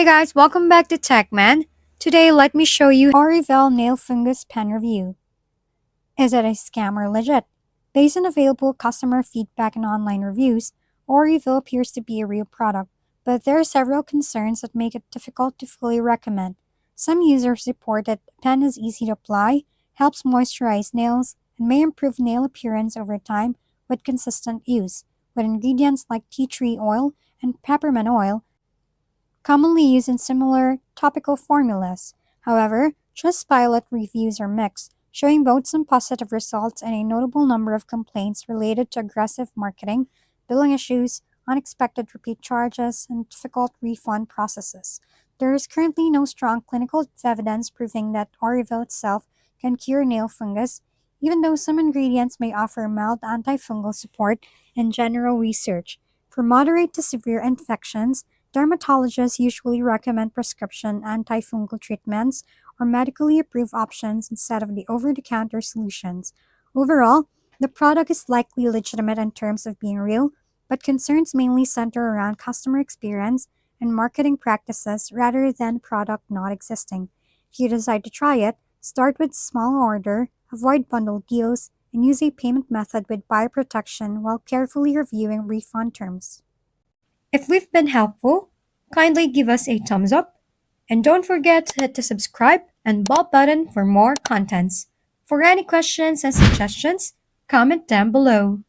Hey guys, welcome back to TechMan. Today, let me show you Orivelle Nail Fungus Pen review. Is it a scam or legit? Based on available customer feedback and online reviews, Orivelle appears to be a real product, but there are several concerns that make it difficult to fully recommend. Some users report that the pen is easy to apply, helps moisturize nails, and may improve nail appearance over time with consistent use, with ingredients like tea tree oil and peppermint oil commonly used in similar topical formulas. However, Trustpilot reviews are mixed, showing both some positive results and a notable number of complaints related to aggressive marketing, billing issues, unexpected repeat charges, and difficult refund processes. There is currently no strong clinical evidence proving that Oriville itself can cure nail fungus, even though some ingredients may offer mild antifungal support in general research. For moderate to severe infections, dermatologists usually recommend prescription antifungal treatments or medically approved options instead of the over the counter solutions. Overall, the product is likely legitimate in terms of being real, but concerns mainly center around customer experience and marketing practices rather than product not existing. If you decide to try it, start with small order, avoid bundle deals, and use a payment method with buyer protection while carefully reviewing refund terms. If we've been helpful, kindly give us a thumbs up and don't forget to hit the subscribe and bell button for more contents. For any questions and suggestions, comment down below.